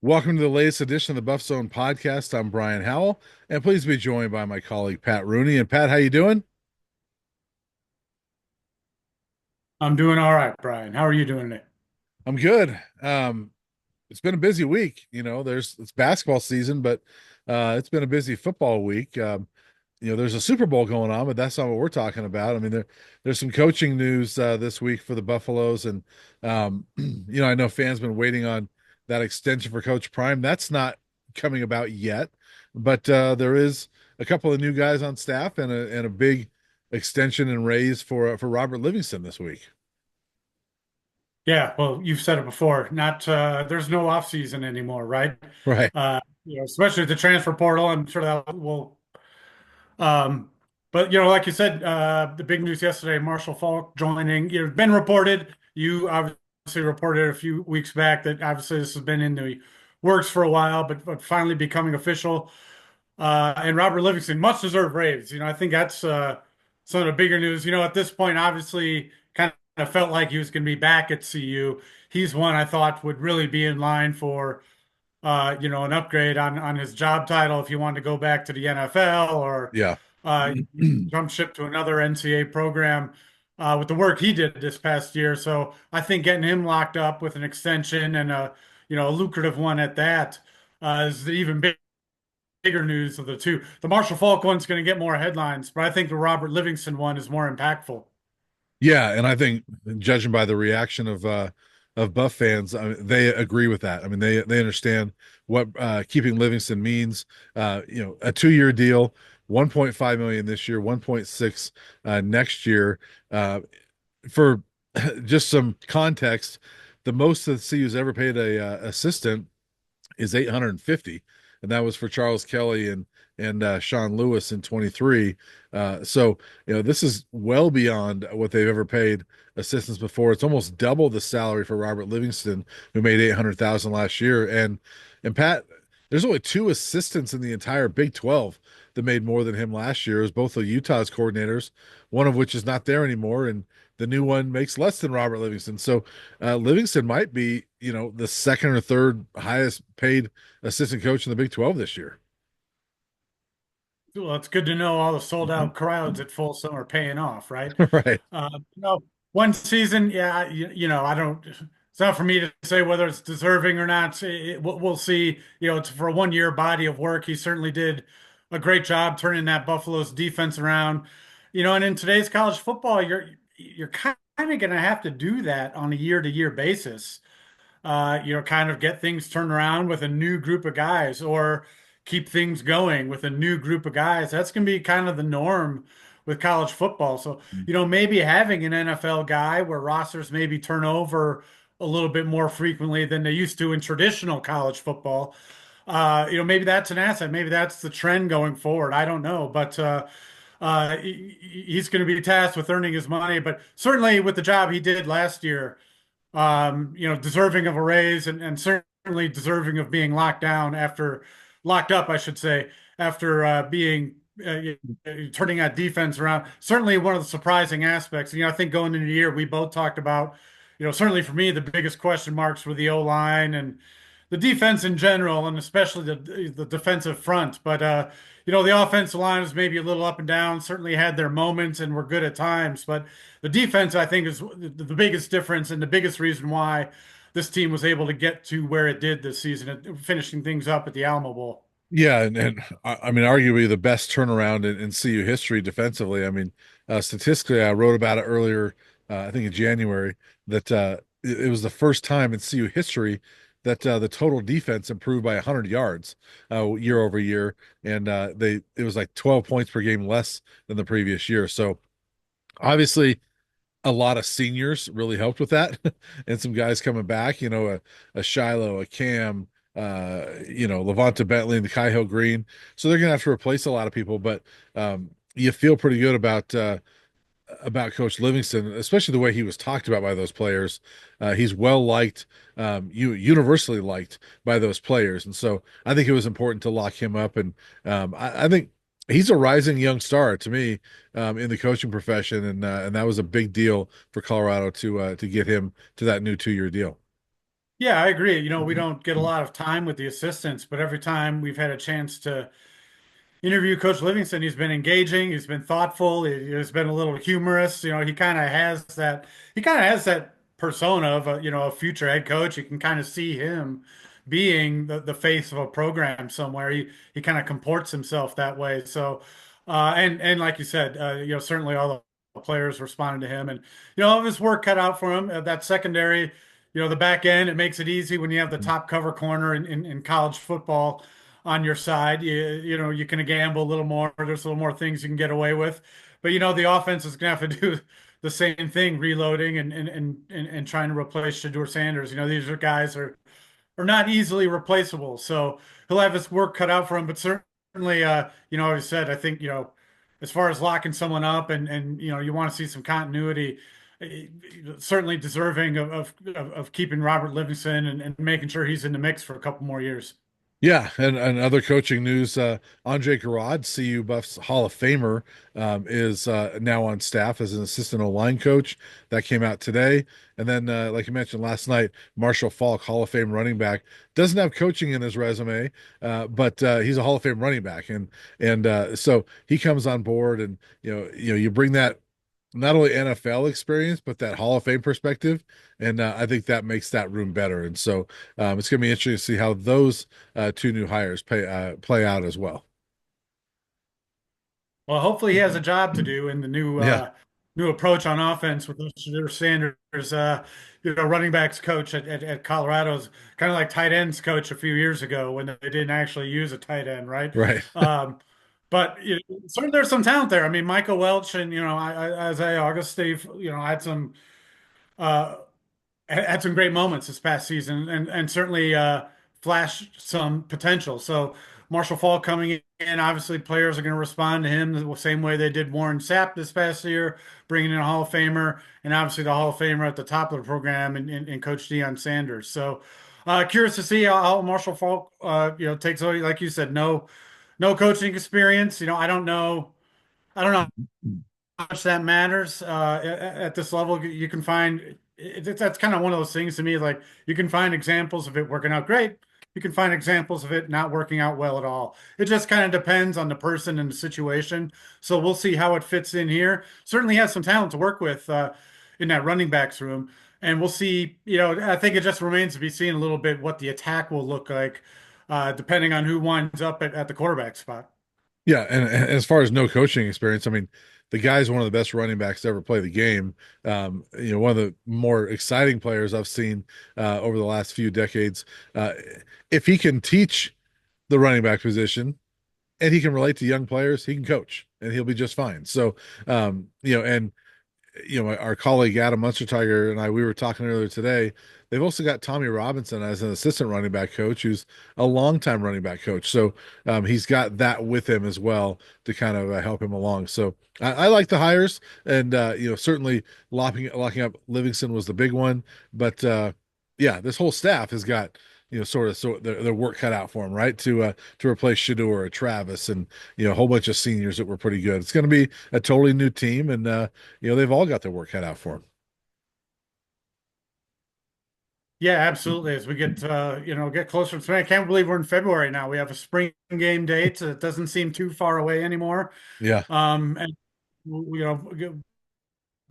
Welcome to the latest edition of the BuffZone podcast. I'm Brian Howell, and please be joined by my colleague Pat Rooney. And Pat, how you doing? I'm doing all right, Brian. How are you doing today? I'm good. It's been a busy week. It's basketball season, but it's been a busy football week. There's a Super Bowl going on, but that's not what we're talking about. I mean, there's some coaching news this week for the Buffaloes, and I know fans been waiting on that extension for Coach Prime. That's not coming about yet, but there is a couple of new guys on staff and a big extension and raise for Robert Livingston this week. Yeah, well, you've said it before. Not there's no off season anymore, right? Right. Especially at the transfer portal. I'm sure that will. Um, but like you said, the big news yesterday, Marshall Falk joining. You've been reported. You obviously reported a few weeks back that obviously this has been in the works for a while, but finally becoming official. And Robert Livingston, much deserved raise. I think that's some of the bigger news. At this point, obviously, kind of felt like he was going to be back at CU. He's one I thought would really be in line for, an upgrade on his job title if he wanted to go back to the NFL or Yeah. jump ship to another NCAA program with the work he did this past year. So I think getting him locked up with an extension and a lucrative one at that is even bigger news of the two. The Marshall Falk one's going to get more headlines, but I think the Robert Livingston one is more impactful. Yeah, and I think judging by the reaction of Buff fans, they agree with that. I mean, they understand what keeping Livingston means. A 2-year deal, 1.5 million this year, 1.6 next year. For just some context, the most that CU's ever paid a assistant is 850, and that was for Charles Kelly and Sean Lewis in 23. So this is well beyond what they've ever paid assistants before. It's almost double the salary for Robert Livingston, who made 800,000 last year. And Pat, there's only two assistants in the entire Big 12 that made more than him last year. It was both of Utah's coordinators, one of which is not there anymore, and the new one makes less than Robert Livingston. So Livingston might be, the second or third highest paid assistant coach in the Big 12 this year. Well, it's good to know all the sold out crowds at Folsom are paying off, right? Right. Uh, you know, one season, yeah, I don't. It's not for me to say whether it's deserving or not. We'll see. It's for a 1 year body of work. He certainly did a great job turning that Buffalo's defense around. And in today's college football, you're kind of going to have to do that on a year-to-year basis. Kind of get things turned around with a new group of guys or keep things going with a new group of guys. That's going to be kind of the norm with college football. So, maybe having an NFL guy where rosters maybe turn over a little bit more frequently than they used to in traditional college football. Maybe that's an asset. Maybe that's the trend going forward. I don't know, but he's going to be tasked with earning his money. But certainly with the job he did last year, deserving of a raise and certainly deserving of being locked up, I should say, after being turning that defense around. Certainly one of the surprising aspects. I think going into the year, we both talked about, certainly for me, the biggest question marks were the O line and the defense in general, and especially the defensive front. But the offensive line is maybe a little up and down. Certainly had their moments and were good at times, but the defense, I think, is the biggest difference and the biggest reason why this team was able to get to where it did this season, finishing things up at the Alamo Bowl. Yeah, and I mean, arguably the best turnaround in CU history defensively. I mean, statistically, I wrote about it earlier, I think in January, that it was the first time in CU history that the total defense improved by 100 yards year over year, and it was like 12 points per game less than the previous year. So obviously, a lot of seniors really helped with that, and some guys coming back. A Shiloh, a Cam, Levanta Bentley and the Hill Green. So they're gonna have to replace a lot of people, but you feel pretty good about Coach Livingston, especially the way he was talked about by those players. He's well liked, universally liked by those players, and so I think it was important to lock him up. And I think he's a rising young star to me in the coaching profession, and that was a big deal for Colorado to get him to that new 2-year deal. Yeah, I agree. We don't get a lot of time with the assistants, but every time we've had a chance to interview Coach Livingston, he's been engaging, he's been thoughtful, he's been a little humorous. He kind of has that persona of a future head coach. You can kind of see him being the face of a program somewhere. He kind of comports himself that way. So, and like you said, certainly all the players responded to him, and all of his work cut out for him. That secondary, the back end, it makes it easy when you have the top cover corner in college football on your side. You can gamble a little more. There's a little more things you can get away with. But the offense is gonna have to do the same thing, reloading and trying to replace Shedeur Sanders. These are guys are not easily replaceable. So he'll have his work cut out for him. But certainly, as I said, I think, as far as locking someone up and you want to see some continuity, eh, certainly deserving of keeping Robert Livingston and making sure he's in the mix for a couple more years. Yeah, and other coaching news, Andre Garrod, CU Buffs Hall of Famer, is now on staff as an assistant O-line coach. That came out today. And then, like you mentioned last night, Marshall Faulk, Hall of Fame running back, doesn't have coaching in his resume, but he's a Hall of Fame running back, and so he comes on board, and you bring that not only NFL experience, but that Hall of Fame perspective. And I think that makes that room better. And so it's going to be interesting to see how those two new hires play out as well. Well, hopefully he has a job to do in the new Yeah, new approach on offense with Shedeur Sanders, running backs coach at Colorado's kind of like tight ends coach a few years ago when they didn't actually use a tight end, right? right. But certainly there's some talent there. I mean, Michael Welch and Isaiah August, they've had some uh, had some great moments this past season and certainly flashed some potential. So Marshall Faulk coming in, obviously players are going to respond to him the same way they did Warren Sapp this past year, bringing in a Hall of Famer, and obviously the Hall of Famer at the top of the program and Coach Deion Sanders. So curious to see how Marshall Faulk takes over. Like you said, no coaching experience. I don't know much that matters at this level. You can find that's kind of one of those things to me. Like you can find examples of it working out great. You can find examples of it not working out well at all. It just kind of depends on the person and the situation. So we'll see how it fits in here. Certainly has some talent to work with in that running backs room. And we'll see, I think it just remains to be seen a little bit what the attack will look like, depending on who winds up at the quarterback spot. Yeah, and as far as no coaching experience, I mean, the guy's one of the best running backs to ever play the game. One of the more exciting players I've seen over the last few decades. If he can teach the running back position and he can relate to young players, he can coach and he'll be just fine. So, and our colleague Adam Munstertiger and I, we were talking earlier today. They've also got Tommy Robinson as an assistant running back coach, who's a longtime running back coach. So he's got that with him as well to kind of help him along. So I like the hires, and certainly locking up Livingston was the big one. But yeah, this whole staff has got sort of their work cut out for them, right? To replace Shador or Travis and a whole bunch of seniors that were pretty good. It's going to be a totally new team, and they've all got their work cut out for them. Yeah, absolutely. As we get closer to, I can't believe we're in February now. We have a spring game date. So it doesn't seem too far away anymore. Yeah, And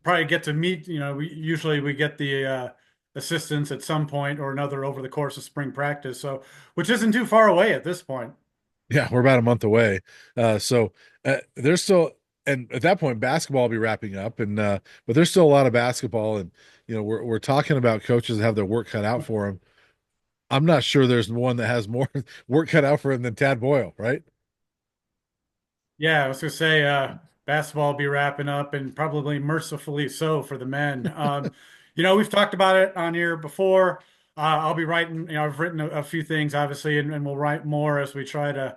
probably get to meet, we get the assistants at some point or another over the course of spring practice. So, which isn't too far away at this point. yeah, we're about a month away. So there's still, and at that point, basketball will be wrapping up, and but there's still a lot of basketball, and we're talking about coaches that have their work cut out for them. I'm not sure there's one that has more work cut out for him than Tad Boyle, right? Yeah, I was gonna say basketball will be wrapping up and probably mercifully so for the men. We've talked about it on here before. I'll be writing, I've written a few things obviously, and we'll write more as we try to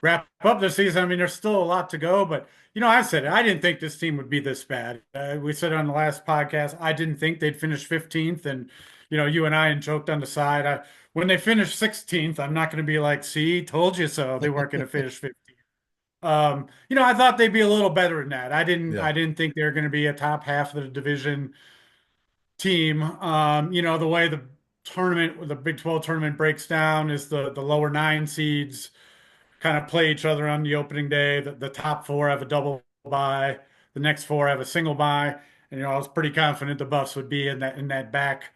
wrap up the season. I mean, there's still a lot to go, but I said it. I didn't think this team would be this bad. We said on the last podcast, I didn't think they'd finish 15th, and you and I joked on the side. When they finish 16th, I'm not going to be like, "See, told you so." They weren't going to finish 15th. I thought they'd be a little better than that. I didn't. Yeah. I didn't think they were going to be a top half of the division team. The way the tournament, the Big 12 tournament breaks down is the lower nine seeds kind of play each other on the opening day. The top four have a double bye. The next four have a single bye. And I was pretty confident the Buffs would be in that back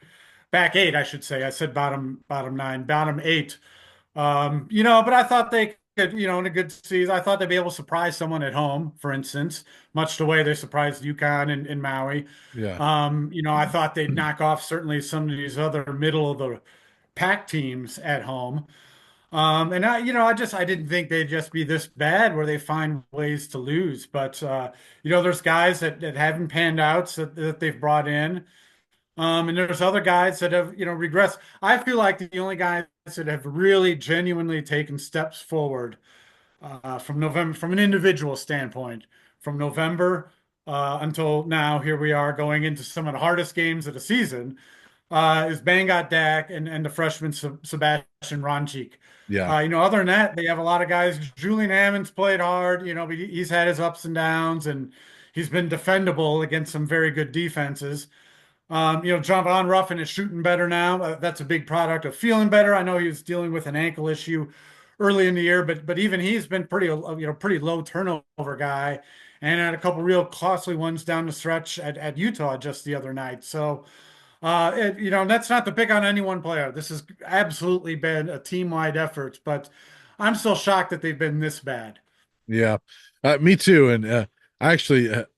eight, I should say. I said bottom nine, bottom eight. But I thought they could, in a good season, I thought they'd be able to surprise someone at home, for instance, much the way they surprised UConn in Maui. Yeah. I thought they'd knock off certainly some of these other middle of the pack teams at home. And I didn't think they'd just be this bad where they find ways to lose. But there's guys that haven't panned out that they've brought in. And there's other guys that have, regressed. I feel like the only guys that have really genuinely taken steps forward from November, from an individual standpoint, from November until now, here we are going into some of the hardest games of the season, is Bangot Dak and the freshman Sebastian Ronchik. Yeah. Other than that, they have a lot of guys. Julian Hammond's played hard, but he's had his ups and downs, and he's been defendable against some very good defenses. Javon Ruffin is shooting better now. That's a big product of feeling better. I know he was dealing with an ankle issue early in the year, but even he's been pretty low turnover guy, and had a couple real costly ones down the stretch at Utah just the other night. So, that's not to pick on any one player. This has absolutely been a team-wide effort, but I'm still shocked that they've been this bad. Yeah. Me too. And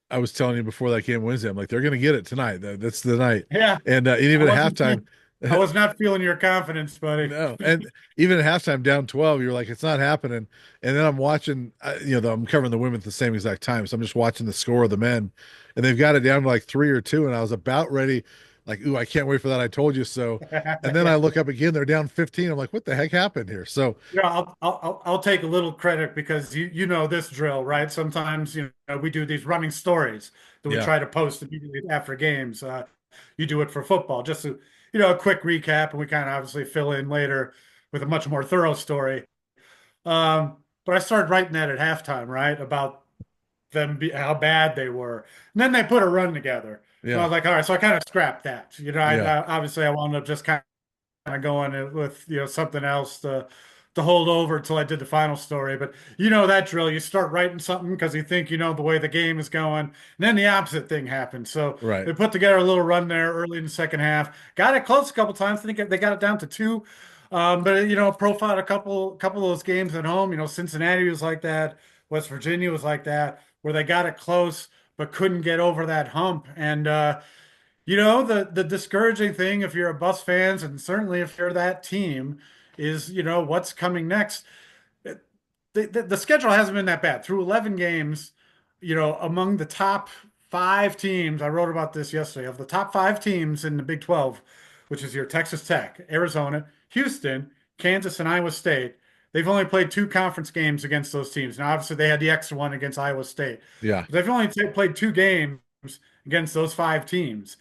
I was telling you before that game Wednesday, I'm like, they're going to get it tonight. That's the night. Yeah, And I even at wasn't. halftime, I was not feeling your confidence, buddy. no. And even at halftime, down 12, you're like, it's not happening. And then I'm watching, I'm covering the women at the same exact time. So I'm just watching the score of the men, and they've got it down to like 3 or 2. And I was about ready, like, ooh, I can't wait for that. I told you so. And then I look up again, they're down 15. I'm like, what the heck happened here? So, Yeah, I'll take a little credit because you know this drill, right? Sometimes we do these running stories that we yeah, try to post immediately after games. You do it for football, just to, a quick recap, and we kind of obviously fill in later with a much more thorough story. But I started writing that at halftime, right, about how bad they were, and then they put a run together, and I yeah, was like, all right, so I kind of scrapped that. yeah, Obviously I wound up just kind of going with something else to hold over until I did the final story. But that drill, you start writing something because you think you know the way the game is going, and then the opposite thing happens. So right. they put together a little run there early in the second half, got it close a couple times. I think they got it down to two. But profiled a couple of those games at home. Cincinnati was like that, West Virginia was like that, where they got it close but couldn't get over that hump. And the discouraging thing if you're a Buffs fans, and certainly if you're that team, is what's coming next. The schedule hasn't been that bad through 11 games. Among the top five teams, I wrote about this yesterday, of the top five teams in the Big 12, which is your Texas Tech, Arizona, Houston, Kansas, and Iowa State. They've only played two conference games against those teams. Now, obviously, they had the extra one against Iowa State, Yeah, but they've only played two games against those five teams.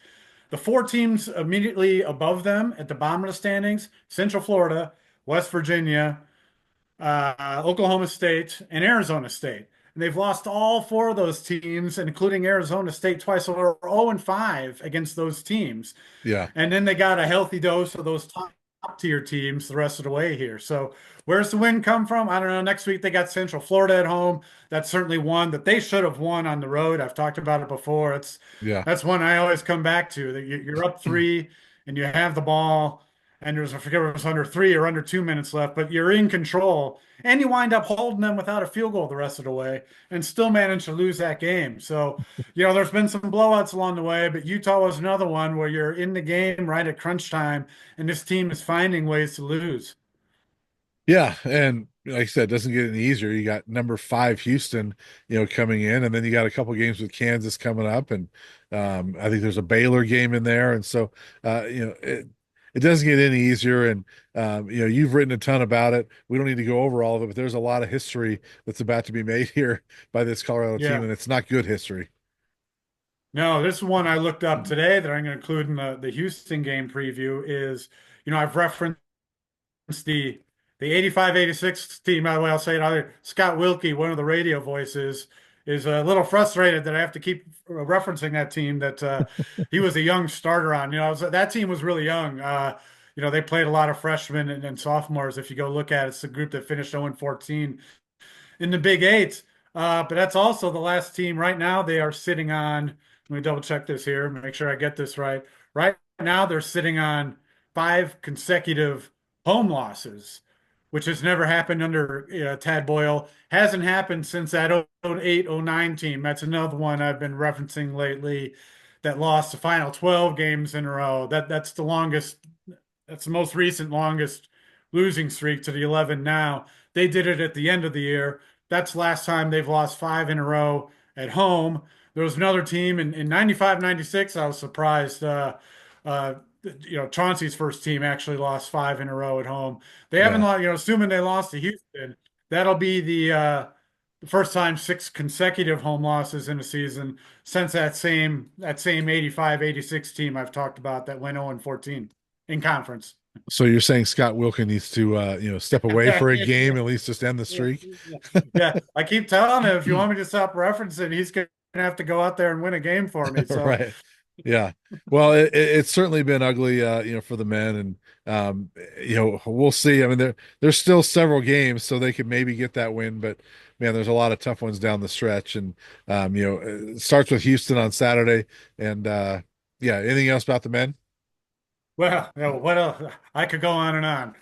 The four teams immediately above them at the bottom of the standings: Central Florida, West Virginia, Oklahoma State, and Arizona State. And they've lost all four of those teams, including Arizona State twice. So they're 0 and 5 against those teams. yeah, And then they got a healthy dose of those top tier teams the rest of the way here. So where's the win come from? I don't know. Next week they got Central Florida at home. That's certainly one that they should have won on the road. I've talked about it before. yeah, That's one I always come back to. That you're up three and you have the ball, and I forget if it was under 3 or under 2 minutes left, but you're in control, and you wind up holding them without a field goal the rest of the way, and still manage to lose that game. So, there's been some blowouts along the way, but Utah was another one where you're in the game right at crunch time, and this team is finding ways to lose. yeah. And like I said, it doesn't get any easier. You got number 5 Houston, coming in, and then you got a couple games with Kansas coming up, and I think there's a Baylor game in there, and so it doesn't get any easier. And you've written a ton about it. We don't need to go over all of it, but there's a lot of history that's about to be made here by this Colorado team, Yeah. and it's not good history. No, this one I looked up today that I'm going to include in the Houston game preview is, I've referenced the 85-86 team. By the way, I'll say it either. Scott Wilkie, one of the radio voices, is a little frustrated that I have to keep referencing that team that he was a young starter on. That team was really young. they played a lot of freshmen and sophomores. If you go look at it, it's the group that finished 0-14 in the Big Eight. But that's also the last team right now. They are sitting on, let me double check this here, make sure I get this right. Right now, they're sitting on 5 consecutive home losses, which has never happened under Tad Boyle. Hasn't happened since that 08, 09 team. That's another one I've been referencing lately that lost the final 12 games in a row. That's the longest, that's the most recent longest losing streak to the 11 now. They did it at the end of the year. That's the last time they've lost 5 in a row at home. There was another team in 95, 96. I was surprised. Uh, Chauncey's first team actually lost 5 in a row at home. They haven't Yeah. lost, assuming they lost to Houston, that'll be the first time 6 consecutive home losses in a season since that same 85, 86 team I've talked about that went 0-14 in conference. So you're saying Scott Wilkin needs to step away for a game, Yeah, at least just end the yeah, streak. yeah. Yeah, I keep telling him if you want me to stop referencing, he's going to have to go out there and win a game for me. So, Right. Yeah. Well, it's certainly been ugly, for the men, and we'll see. I mean, there's still several games, so they could maybe get that win, but man, there's a lot of tough ones down the stretch, and it starts with Houston on Saturday, and yeah. Anything else about the men? well, what else? I could go on and on,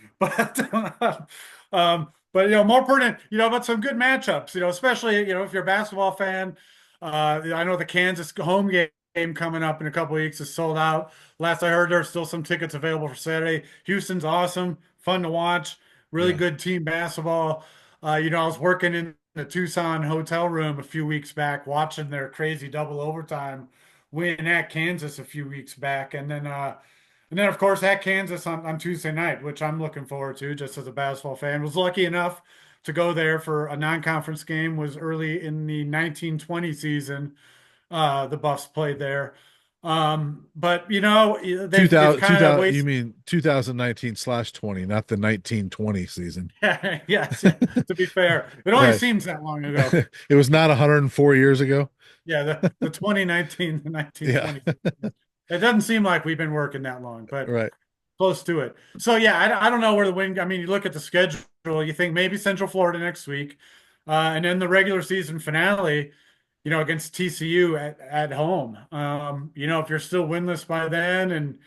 but more pertinent, but some good matchups, especially if you're a basketball fan. I know the Kansas home game coming up in a couple weeks is sold out. Last I heard, there's still some tickets available for Saturday. Houston's awesome, fun to watch, really Yeah. good team basketball. I was working in the Tucson hotel room a few weeks back, watching their crazy double overtime win at Kansas a few weeks back, and then, of course, at Kansas on Tuesday night, which I'm looking forward to just as a basketball fan. Was lucky enough to go there for a non-conference game, was early in the 1920 season. The Buffs played there. But, they've 2000, kind of 2000, you wasted. mean 2019/20, not the 1920 season. Yes, yeah, to be fair. It only Right. seems that long ago. It was not 104 years ago. Yeah, the 2019 to Yeah. 1920 season. It doesn't seem like we've been working that long, but Right. close to it. So yeah, I don't know where the win. I mean, you look at the schedule, you think maybe Central Florida next week, and then the regular season finale, against TCU at home. If you're still winless by then, and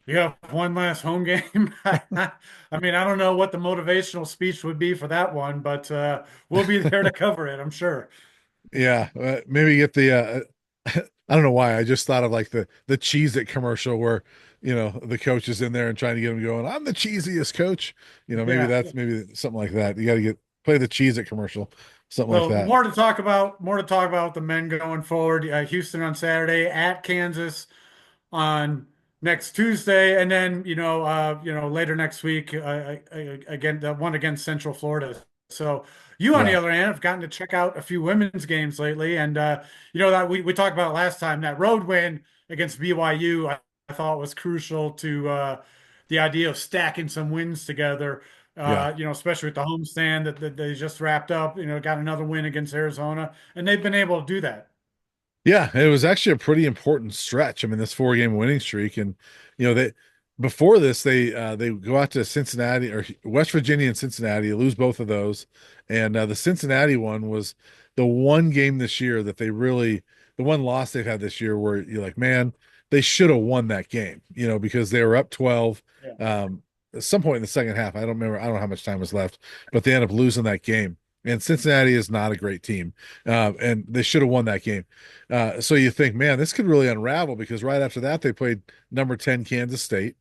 you have one last home game, I mean, I don't know what the motivational speech would be for that one, but we'll be there to cover it, I'm sure. Yeah, maybe get the I don't know why. I just thought of like the Cheez It commercial where, the coach is in there and trying to get him going, I'm the cheesiest coach. Maybe Yeah. maybe something like that. You got to play the Cheez It commercial, something like So that. more to talk about. More to talk about with the men going forward. Houston on Saturday, at Kansas on next Tuesday, and then later next week again the one against Central Florida. So you, on the Yeah. other hand, have gotten to check out a few women's games lately, and that we talked about last time, that road win against BYU. I thought was crucial to the idea of stacking some wins together. Yeah. Especially with the homestand that they just wrapped up. Got another win against Arizona, and they've been able to do that. Yeah, it was actually a pretty important stretch. I mean, this 4 game winning streak, and they before this they go out to Cincinnati or West Virginia and Cincinnati, lose both of those, and the Cincinnati one was the one game this year that they really the one loss they've had this year where you're like, man, they should have won that game, because they were up 12 Yeah. at some point in the second half. I don't remember. I don't know how much time was left, but they end up losing that game. And Cincinnati is not a great team, and they should have won that game. So you think, man, this could really unravel because right after that they played number 10 Kansas State,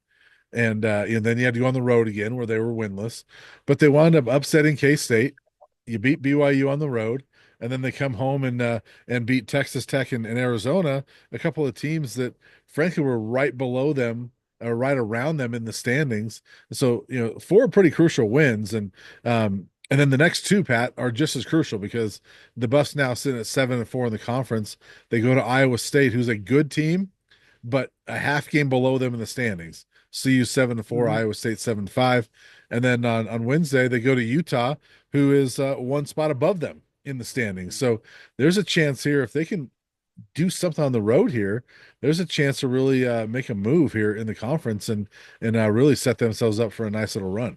and then you had to go on the road again where they were winless, but they wound up upsetting K-State. You beat BYU on the road, and then they come home and beat Texas Tech and Arizona, a couple of teams that frankly were right below them or right around them in the standings. So 4 pretty crucial wins, and then the next two, Pat, are just as crucial because the Buffs now sitting at 7-4 in the conference. They go to Iowa State, who's a good team, but a half game below them in the standings. CU 7-4, Mhm. Iowa State 7-5. And then on Wednesday, they go to Utah, who is one spot above them in the standings. So there's a chance here if they can. do something on the road here, there's a chance to really make a move here in the conference and really set themselves up for a nice little run.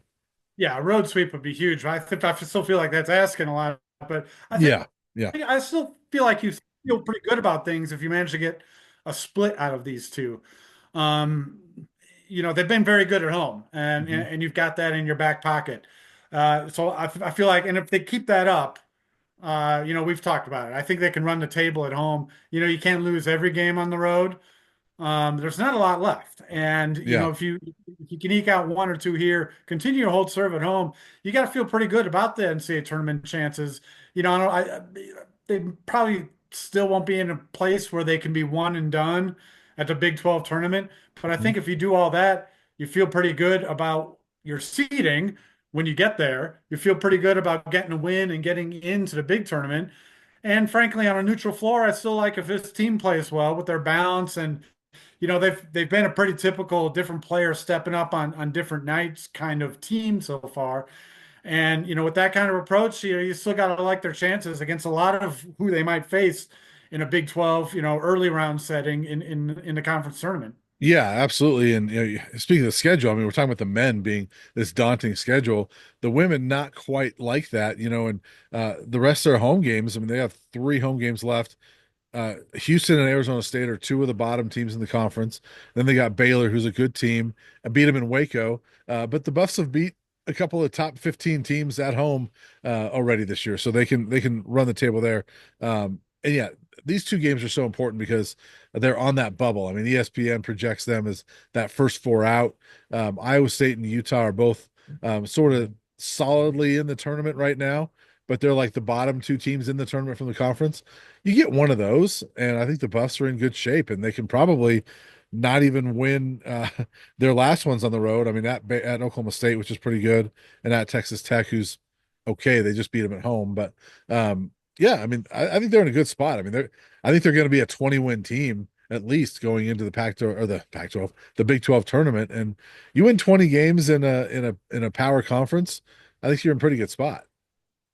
Yeah, a road sweep would be huge. I think I still feel like that's asking a lot, but I think Yeah, yeah. I still feel like you feel pretty good about things if you manage to get a split out of these two. Um, they've been very good at home, and Hmm. you've got that in your back pocket. So I feel like, and if they keep that up, we've talked about it. I think they can run the table at home. You can't lose every game on the road. There's not a lot left. And Yeah. if you can eke out one or two here, continue to hold serve at home, you got to feel pretty good about the NCAA tournament chances. I don't they probably still won't be in a place where they can be one and done at the Big 12 tournament. But I Mhm. think if you do all that, you feel pretty good about your seeding when you get there. You feel pretty good about getting a win and getting into the big tournament. And frankly, on a neutral floor, I still like if this team plays well with their balance and they've been a pretty typical different players stepping up on different nights kind of team so far. And with that kind of approach, you still got to like their chances against a lot of who they might face in a Big 12, early round setting in the conference tournament. Yeah, absolutely. And speaking of the schedule, I mean, we're talking about the men being this daunting schedule, the women not quite like that, and the rest of their home games. I mean, they have three home games left. Houston and Arizona State are two of the bottom teams in the conference. Then they got Baylor, who's a good team, and beat them in Waco. But the Buffs have beat a couple of top 15 teams at home already this year, so they can run the table there. And yeah, these two games are so important because they're on that bubble. I mean, ESPN projects them as that first four out. Iowa State and Utah are both sort of solidly in the tournament right now, but they're like the bottom two teams in the tournament from the conference. You get one of those, and I think the Buffs are in good shape, and they can probably not even win their last ones on the road. I mean, at Oklahoma State, which is pretty good, and at Texas Tech, who's okay. They just beat them at home, but yeah, I mean, I think they're in a good spot. I mean, I think they're going to be a 20-win team at least going into the Pac-12 or the Pac-12, the Big 12 tournament, and you win 20 games in a power conference. I think you're in a pretty good spot.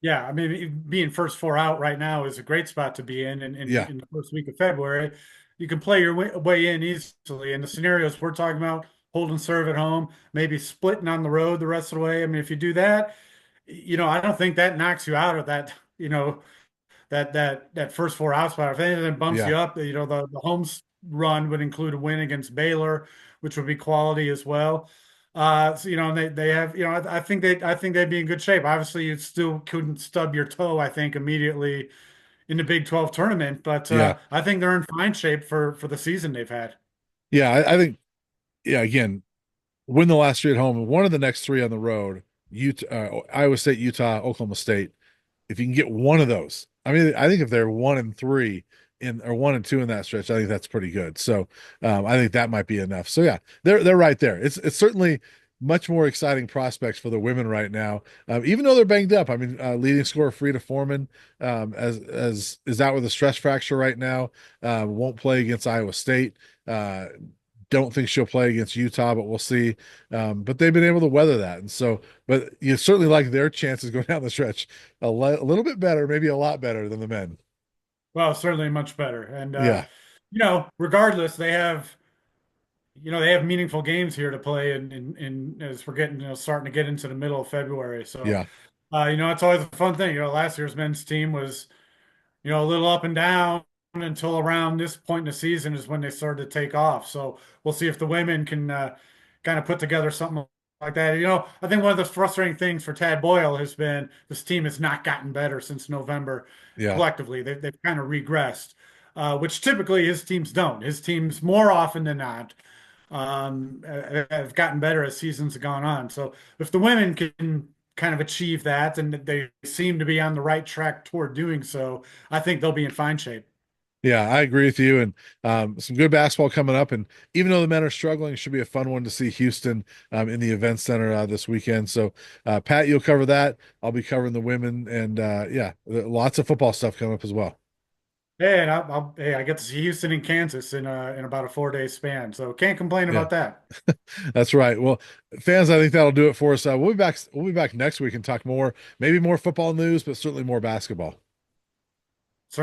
Yeah, I mean, being first four out right now is a great spot to be in, Yeah, in the first week of February. You can play your way in easily. And the scenarios we're talking about, hold and serve at home, maybe splitting on the road the rest of the way. I mean, if you do that, I don't think that knocks you out of that, that first four out spot. If anything bumps yeah, you up, the home run would include a win against Baylor, which would be quality as well. So and they have I think they'd be in good shape. Obviously, you still couldn't stub your toe, I think, immediately in the Big 12 tournament, but yeah, I think they're in fine shape for the season they've had. yeah. I think yeah. Again, win the last three at home, and one of the next three on the road. Iowa State, Utah, Oklahoma State. If you can get one of those, I mean, I think if they're 1-3 in or 1-2 in that stretch, I think that's pretty good. So I think that might be enough. So yeah, they're right there. It's certainly much more exciting prospects for the women right now, even though they're banged up. I mean, leading scorer Frida Foreman as is out with a stress fracture right now. Won't play against Iowa State. Don't think she'll play against Utah, but we'll see. But they've been able to weather that, and so, but you certainly like their chances going down the stretch a little bit better, maybe a lot better than the men. Well, certainly much better. And Yeah, regardless, they have meaningful games here to play in as we're getting, starting to get into the middle of February. So, yeah, it's always a fun thing. Last year's men's team was, a little up and down until around this point in the season is when they started to take off. So we'll see if the women can kind of put together something like that. I think one of the frustrating things for Tad Boyle has been this team has not gotten better since November yeah, collectively. They've kind of regressed, which typically his teams don't. His teams more often than not have gotten better as seasons have gone on. So if the women can kind of achieve that, and they seem to be on the right track toward doing so, I think they'll be in fine shape. yeah. I agree with you. And some good basketball coming up. And even though the men are struggling, it should be a fun one to see Houston in the event center this weekend. So, Pat, you'll cover that. I'll be covering the women, and yeah, lots of football stuff coming up as well. Hey, and hey, I get to see Houston and Kansas in about a 4 day span, so can't complain Yeah. about that. That's right. Well, fans, I think that'll do it for us. We'll be back. We'll be back next week and talk more, maybe more football news, but certainly more basketball.